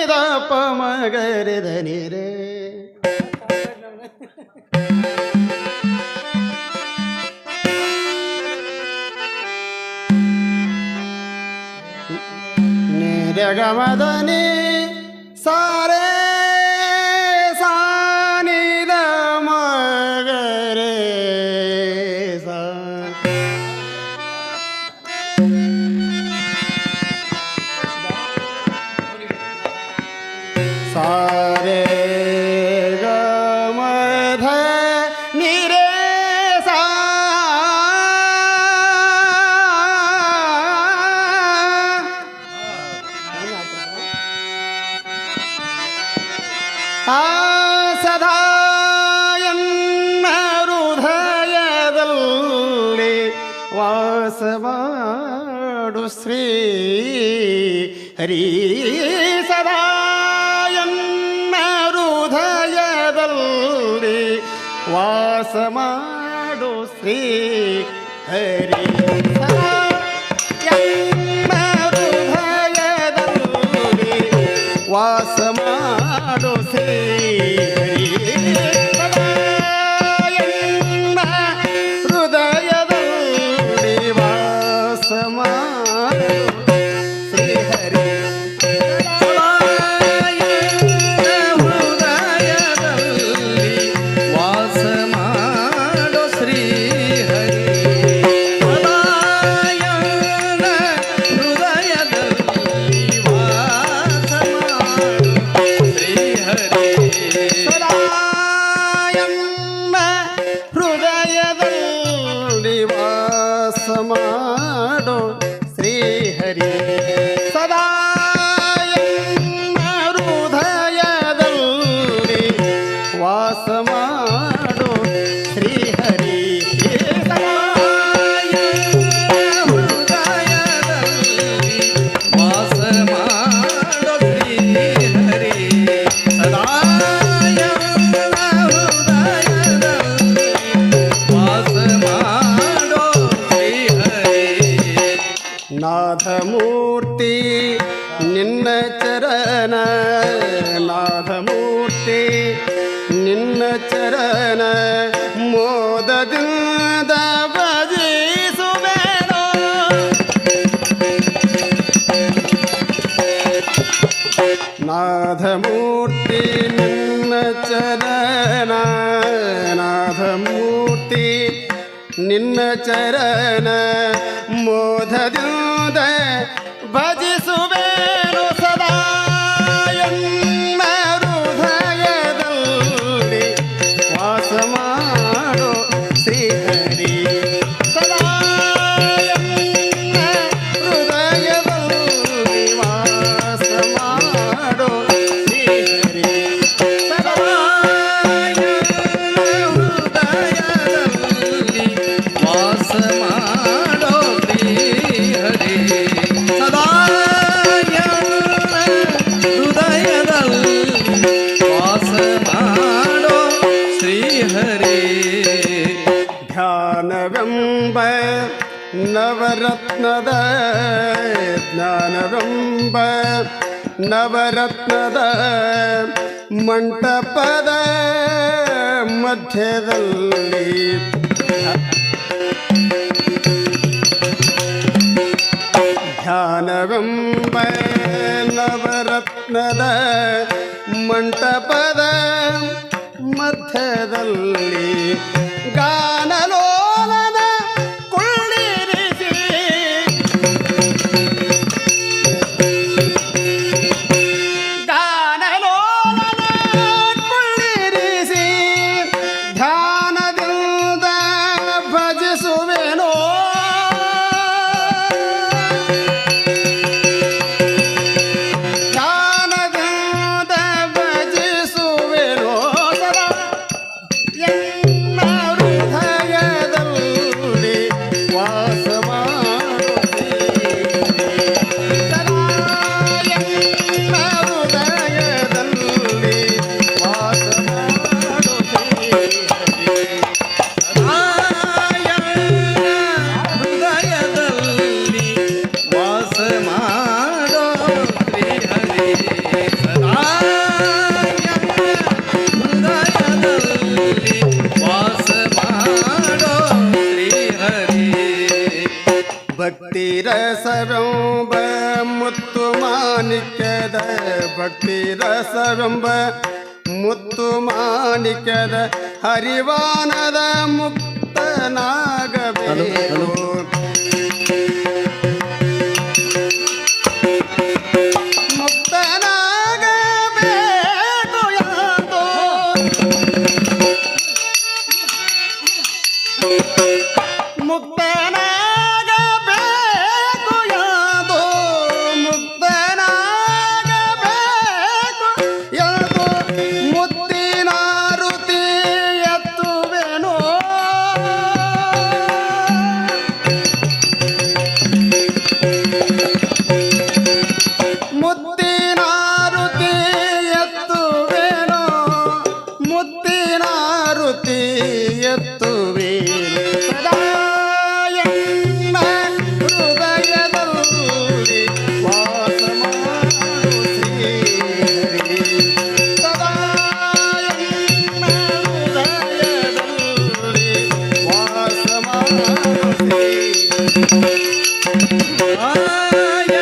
The ಪ ಮ ಗ ರೆ ದ ನಿ ರೇ. ನಿ ರೆ ಗ ಮ ದ ನಿ ಸಾ ರೇ ಸಾ ನಿ ದ ಮ ಗ ರೇ ಸಾ. ಸಾ ರೇ ಗ ಮ ಧ ನಿ ರೇ ಸಾ. ಆ ಸದಾ ಎನ್ನ ಹೃದಯದಲ್ಲಿ ವಾಸ ಮಾಡು ಶ್ರೀ ಹರಿ. ಸದಾ ಎನ್ನ ಹೃದಯದಲ್ಲಿ ವಾಸ ಮಾಡು ಶ್ರೀ ಹರಿ. ಸದಾ ಎನ್ನ ಹೃದಯದಲ್ಲಿ ವಾಸ ಮಾಡು ಶ್ರೀ ಹರಿ. ಸದಾ ಎನ್ನ ಹೃದಯದಲ್ಲಿ ವಾಸ ಮಾಡು ಶ್ರೀ ಹರಿ. ಸದಾ ಎನ್ನ ಹೃದಯದಲ್ಲಿ ವಾಸ ಮಾಡು ಶ್ರೀ ಹರಿ. ಸದಾ ಎನ್ನ ಹೃದಯದಲ್ಲಿ ವಾಸ ಮಾಡು ಶ್ರೀ ಹರಿ. ಸದಾ ಎನ್ನ ಹೃದಯದಲ್ಲಿ ವಾಸ ಮಾಡು ಶ್ರೀ ಹರಿ. ಸದಾ ಎನ್ನ ಹೃದಯದಲ್ಲಿ ವಾಸ ಮಾಡು ಶ್ರೀ ಹರಿ. ಸದಾ ಎನ್ನ ಹೃದಯದಲ್ಲಿ ವಾಸ ಮಾಡು ಶ್ರೀ ಹರಿ. ಸದಾ ಎನ್ನ ಹೃದಯದಲ್ಲಿ ವಾಸ ಮಾಡು ಶ್ರೀ ಹರಿ. ನಾಥಮೂರ್ತಿ ನಿನ್ನ ಚರಣ, ನಾಥಮೂರ್ತಿ ನಿನ್ನ ಚರಣ ಮೋದದಿಂದ ಭಜಿಸುವೆನೋ. ನಾಥಮೂರ್ತಿ ನಿನ್ನ ಚರಣ, ನಾಥಮೂರ್ತಿ ನಿನ್ನ ಚರಣ ಮೋದದಿಂದ ಭಜಿಸುವೆನು. ಸದಾ ಎನ್ನ ಹೃದಯದಲ್ಲಿ ವಾಸ ಮಾಡು ಶ್ರೀ ಹರಿ. ಸದಾ ಎನ್ನ ಹೃದಯದಲ್ಲಿ ವಾಸ ಮಾಡು ಶ್ರೀ ಹರಿ. ಸದಾ ಎನ್ನ ಹೃದಯದಲ್ಲಿ ವಾಸ ಮಾಡು ಶ್ರೀ ಹರಿ. ಸದಾ ಎನ್ನ ಹೃದಯದಲ್ಲಿ ವಾಸ ಮಾಡು ಶ್ರೀ ಹರಿ. ಧ್ಯಾನವೆಂಬ ನವರತ್ನದ, ಜ್ಞಾನವೆಂಬ ನವರತ್ನದ ಮಂಟಪದ ಮಧ್ಯದಲ್ಲಿ ಧ್ಯಾನವೆಂಬ ನವರತ್ನದ ಮಂಟಪದ ಮಧ್ಯದಲ್ಲಿ ಗಾನಲೋಲನ ಕುಳ್ಳಿರಿಸಿ. ಗಾನಲೋಲನ ಕುಳ್ಳಿರಿಸಿ ಧ್ಯಾನದಿಂದ ಭಜಿಸುವೆನೋ. ಧ್ಯಾನದಿಂದ ಭಜಿಸುವೆನೋ. ಸದಾ ಎನ್ನ ಹೃದಯ ರಸವೆಂಬ ಮುತ್ತು ಮಾಣಿಕ್ಯದ ಭಕ್ತಿ ರಸವೆಂಬ ಮುತ್ತು ಮಾಣಿಕ್ಯದ ಹರಿವಾನದ ಮುಕ್ತನಾಗಬೇಕು ಮುಕ್ತನಾಗಬೇಕು ಯಾತೋ ಮುಕ್ತನಾಗಬೇಕು ಯಾತೋ ಮುಕ್ತನಾಗಬೇಕು ಯಾತೋ ಮುತ್ತಿನ ಋತಿ ಎತ್ತುವೆನೋ ಮುತ್ತಿನ ಋತಿ ಎತ್ತುವೆನೋ ಮುತ್ತಿನ ಋತಿ ಎತ್ತುವೆನೋ ಸದಾ ಎನ್ನ ಹೃದಯದಲ್ಲಿ ವಾಸ ಮಾಡು ಶ್ರೀಹರಿ ಸದಾ ಎನ್ನ ಹೃದಯದಲ್ಲಿ ವಾಸ ಮಾಡು ಶ್ರೀಹರಿ ಆಯನ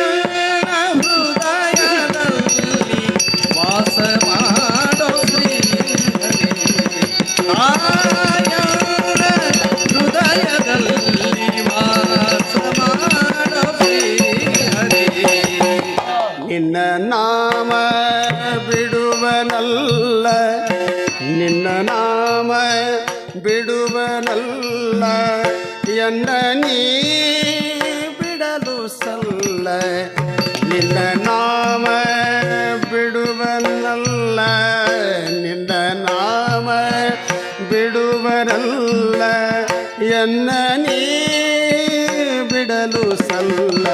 ಹೃದಯದಲ್ಲಿ ವಾಸ ಮಾಡೋ ಶ್ರೀಹರಿ ಆಯನ ಹೃದಯದಲ್ಲಿ ವಾಸ ಮಾಡೋ ಶ್ರೀಹರಿ ನಿನ್ನ ನಾಮ ಬಿಡುವನಲ್ಲ ನಿನ್ನ ನಾಮ ಬಿಡುವನಲ್ಲ ಎನ್ನ ನೀ ಬಿಡಲು ಸಲ್ಲ ನಿನ್ನ ನಾಮ ಬಿಡುವನಲ್ಲ ನಿನ್ನ ನಾಮ ಬಿಡುವನಲ್ಲ ಎನ್ನ ನೀ ಬಿಡಲು ಸಲ್ಲ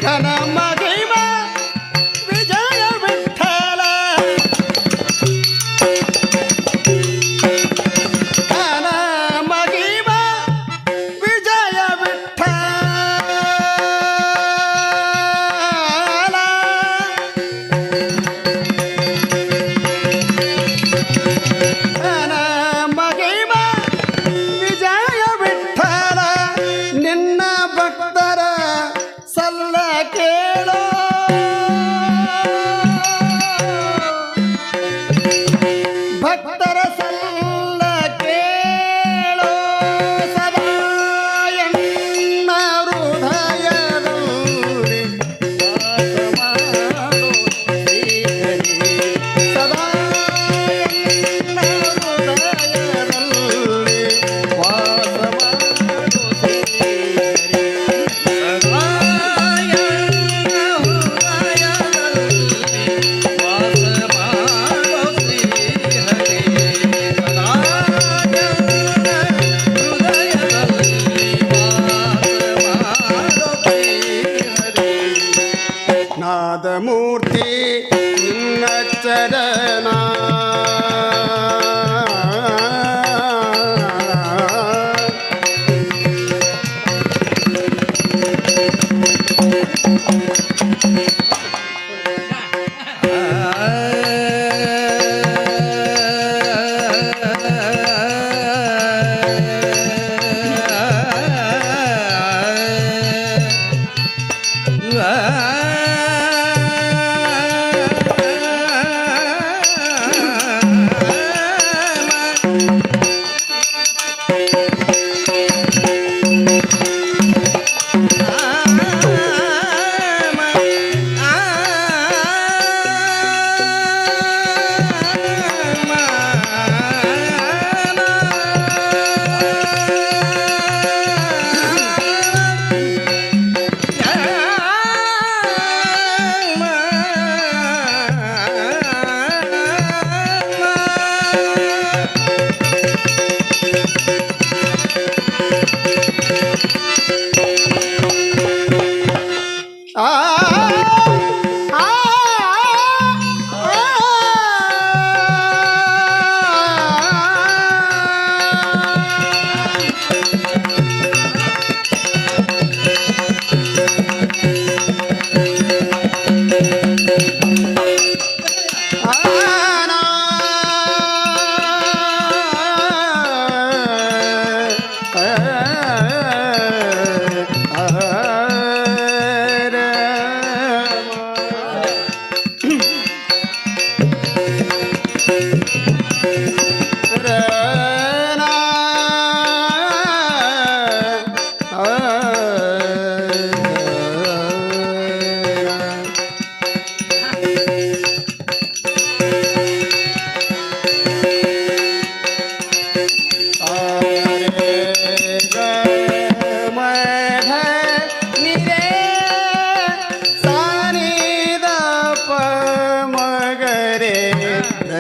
ಘನ ಮಹಿಮ ವಿಜಯ ವಿಠಲ ಘನ ಮಹಿಮ ವಿಜಯ ವಿಠಲ ಘನ ಮಹಿಮ ವಿಜಯ ವಿಠಲ ನಿನ್ನ ಭಕ್ತರ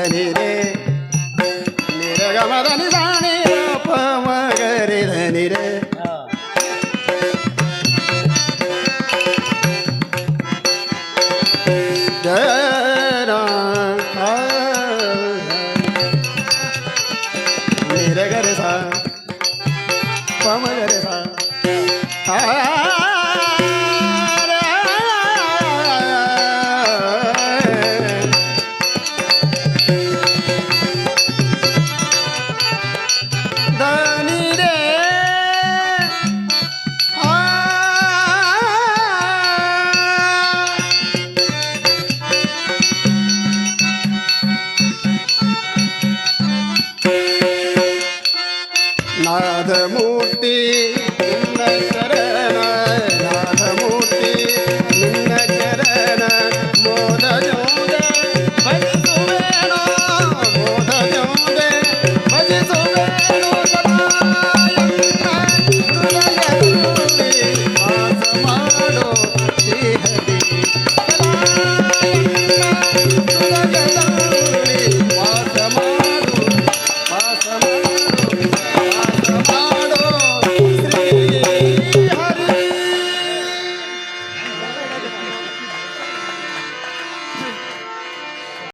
ನಿ ರೇ